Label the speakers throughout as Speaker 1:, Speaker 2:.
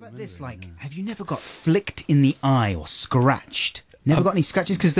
Speaker 1: But this, like, have you never got flicked in the eye or scratched? Never got any scratches? Because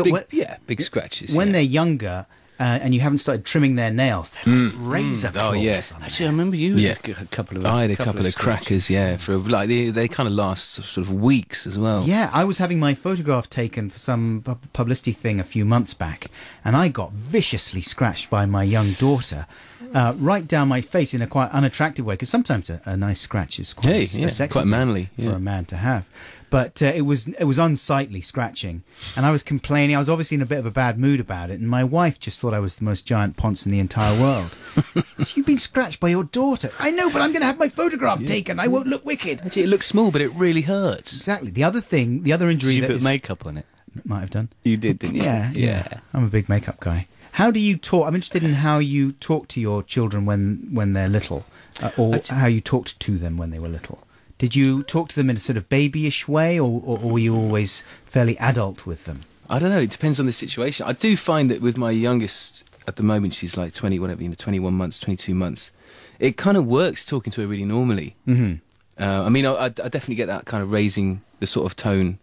Speaker 2: big scratches.
Speaker 1: When they're younger and you haven't started trimming their nails, they're like razor claws.
Speaker 2: Oh, yeah.
Speaker 3: Actually, I remember you had a couple of.
Speaker 2: I had a couple of crackers, for like they kind of last sort of weeks as well.
Speaker 1: Yeah, I was having my photograph taken for some publicity thing a few months back, and I got viciously scratched by my young daughter. Right down my face in a quite unattractive way, because sometimes a nice scratch is quite sexy,
Speaker 2: quite manly
Speaker 1: for a man to have. But it was unsightly scratching, and I was complaining. I was obviously in a bit of a bad mood about it, and my wife just thought I was the most giant ponce in the entire world. You've been scratched by your daughter. I know, but I'm going to have my photograph taken. I won't look wicked.
Speaker 2: Actually, it looks small, but it really hurts.
Speaker 1: Exactly. The other injury.
Speaker 3: Did you put makeup on it?
Speaker 1: Might have done.
Speaker 3: You did, didn't you?
Speaker 1: Yeah. I'm a big makeup guy. How do you talk? I'm interested in how you talk to your children when they're little, or how you talked to them when they were little. Did you talk to them in a sort of babyish way, or were you always fairly adult with them?
Speaker 2: I don't know. It depends on the situation. I do find that with my youngest at the moment, she's like 21 months, 22 months. It kind of works talking to her really normally. Mm-hmm. I mean, I definitely get that kind of raising the sort of tone.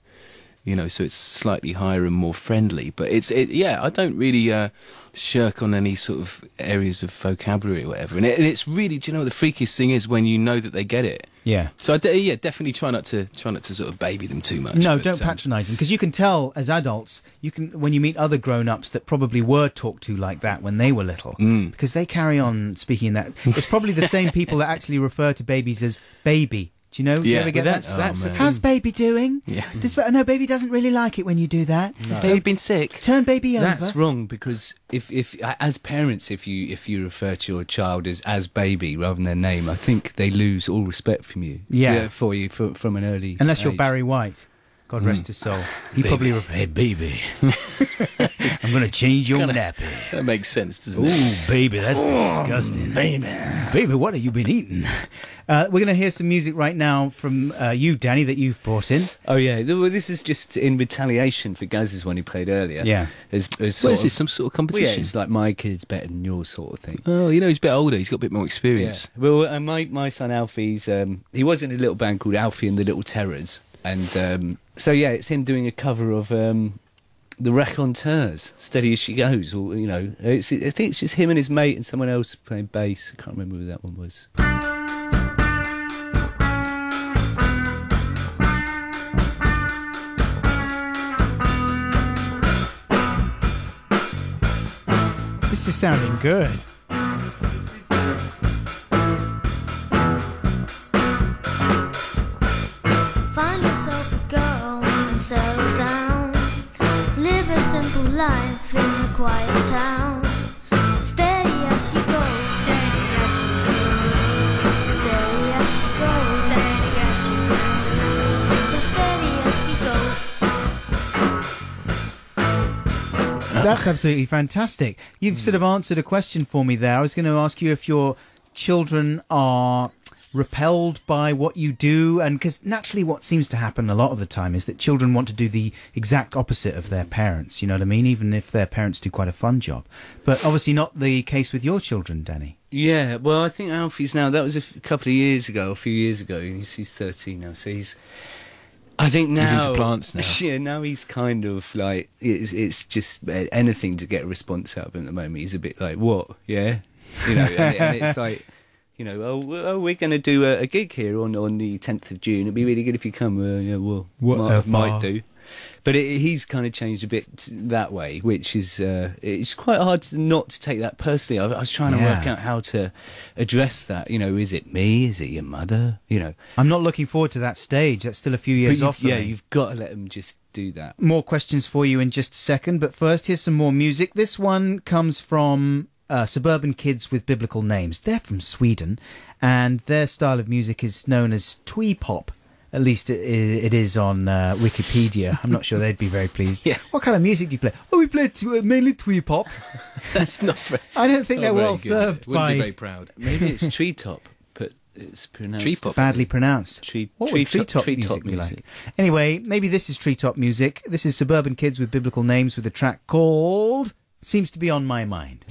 Speaker 2: So it's slightly higher and more friendly. But I don't really shirk on any sort of areas of vocabulary or whatever. And it's really, do you know what the freakiest thing is when you know that they get it?
Speaker 1: Yeah.
Speaker 2: So definitely try not to sort of baby them too much.
Speaker 1: No, don't patronise them, because you can tell as adults, when you meet other grown-ups that probably were talked to like that when they were little, because they carry on speaking in that. It's probably the same people that actually refer to babies as baby. Do you know? Do you ever get that? How's baby doing?
Speaker 2: Yeah.
Speaker 1: No, baby doesn't really like it when you do that.
Speaker 2: No. Baby been sick.
Speaker 1: Turn baby over.
Speaker 3: That's wrong, because if as parents, if you refer to your child as baby rather than their name, I think they lose all respect from you.
Speaker 1: Yeah.
Speaker 3: For you from an early
Speaker 1: Unless
Speaker 3: age.
Speaker 1: You're Barry White. God rest his soul. He probably hey baby, I'm going to change your nappy.
Speaker 2: That makes sense, doesn't it?
Speaker 1: Ooh, baby, that's disgusting. Baby, what have you been eating? We're going to hear some music right now from you, Danny, that you've brought in.
Speaker 3: Oh yeah, well, this is just in retaliation for Gaz's one he played earlier.
Speaker 1: Yeah.
Speaker 3: As
Speaker 2: what is this, some sort of competition?
Speaker 3: Well, yeah, it's like my kid's better than yours sort of thing.
Speaker 2: Oh, he's a bit older, he's got a bit more experience.
Speaker 3: Yeah. Well, my son Alfie's, he was in a little band called Alfie and the Little Terrors, and so yeah, it's him doing a cover of the Raconteurs, Steady As She Goes, or I think it's just him and his mate and someone else playing bass. I can't remember who that one was.
Speaker 1: This is sounding good.
Speaker 4: Find yourself a girl and settle down. Live a simple life in a quiet town. Steady as she goes, steady as she goes. Steady as she goes, steady as she goes. Steady as she goes.
Speaker 1: That's absolutely fantastic. You've sort of answered a question for me there. I was going to ask you if your children are repelled by what you do, and because naturally what seems to happen a lot of the time is that children want to do the exact opposite of their parents, you know what I mean, even if their parents do quite a fun job. But obviously not the case with your children, Danny.
Speaker 3: Yeah, well, I think Alfie's now, that was a few years ago, he's 13 now, so I think now...
Speaker 2: He's into plants now.
Speaker 3: Yeah, now he's kind of like, it's just anything to get a response out of him at the moment. He's a bit like, what, yeah? And it's like... we're going to do a gig here on the 10th of June. It'd be really good if you come. Might do. But he's kind of changed a bit that way, which is it's quite hard not to take that personally. I was trying to work out how to address that. Is it me? Is it your mother?
Speaker 1: I'm not looking forward to that stage. That's still a few years off.
Speaker 3: Yeah, you've got to let them just do that.
Speaker 1: More questions for you in just a second, but first, here's some more music. This one comes from... suburban kids with biblical names. They're from Sweden, and their style of music is known as twee pop. At least it is on Wikipedia. I'm not sure they'd be very pleased.
Speaker 3: Yeah.
Speaker 1: What kind of music do you play? Oh, we play mainly twee pop.
Speaker 2: That's not very...
Speaker 1: I don't think they're well served
Speaker 2: Wouldn't
Speaker 1: by...
Speaker 2: be very proud.
Speaker 3: Maybe it's treetop, but it's pronounced...
Speaker 2: Treetop.
Speaker 1: Badly pronounced.
Speaker 3: What
Speaker 1: would treetop music be like? Anyway, maybe this is treetop music. This is suburban kids with biblical names with a track called Seems to Be On My Mind.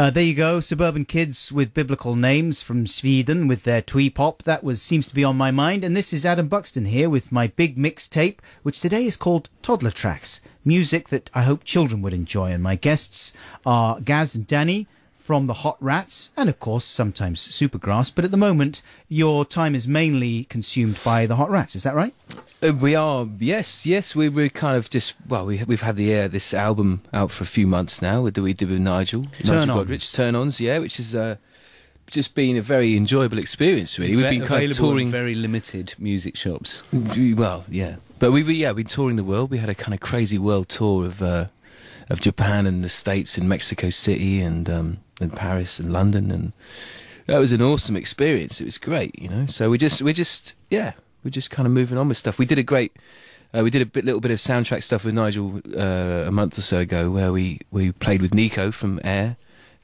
Speaker 1: There you go, suburban kids with biblical names from Sweden with their twee pop. That seems to be on my mind. And this is Adam Buxton here with my big mixtape, which today is called Toddler Tracks. Music that I hope children would enjoy. And my guests are Gaz and Danny from the Hotrats, and of course sometimes Supergrass. But at the moment, your time is mainly consumed by the Hotrats. Is that right?
Speaker 2: We are, yes. We're kind of just, well, we've had this album out for a few months now that we did with Nigel Godrich, Turn-Ons, yeah, which is just been a very enjoyable experience, really. We've been kind of touring
Speaker 3: in very limited music shops.
Speaker 2: Well, yeah, but we've been touring the world. We had a kind of crazy world tour of Japan and the States and Mexico City and Paris and London, and that was an awesome experience. It was great, you know. So we're just kind of moving on with stuff. We did a little bit of soundtrack stuff with Nigel a month or so ago, where we played with Nico from Air.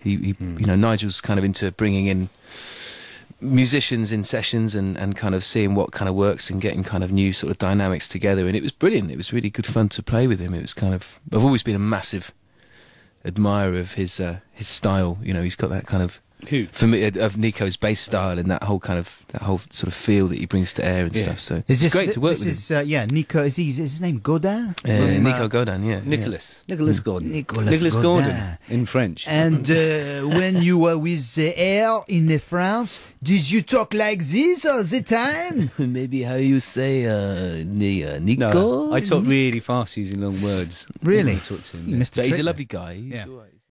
Speaker 2: You know, Nigel's kind of into bringing in musicians in sessions and kind of seeing what kind of works and getting kind of new sort of dynamics together. And it was brilliant. It was really good fun to play with him. It was kind of, I've always been a massive admirer of his style. You know, he's got that kind of, for me, of Nico's bass style and that whole sort of feel that he brings to Air and stuff. So it's great to work with him.
Speaker 1: Nico. Is his name Godin?
Speaker 2: Nico Godin, yeah.
Speaker 3: Nicholas Gordon.
Speaker 1: Nicholas
Speaker 3: Gordon in French.
Speaker 1: And when you were with Air in France, did you talk like this all the time?
Speaker 2: Maybe how you say Nico?
Speaker 3: No, I talk really fast using long words.
Speaker 1: Really?
Speaker 3: I talk to him.
Speaker 1: You missed a
Speaker 2: But he's
Speaker 1: trick
Speaker 2: a lovely
Speaker 1: there.
Speaker 2: guy.
Speaker 1: Yeah.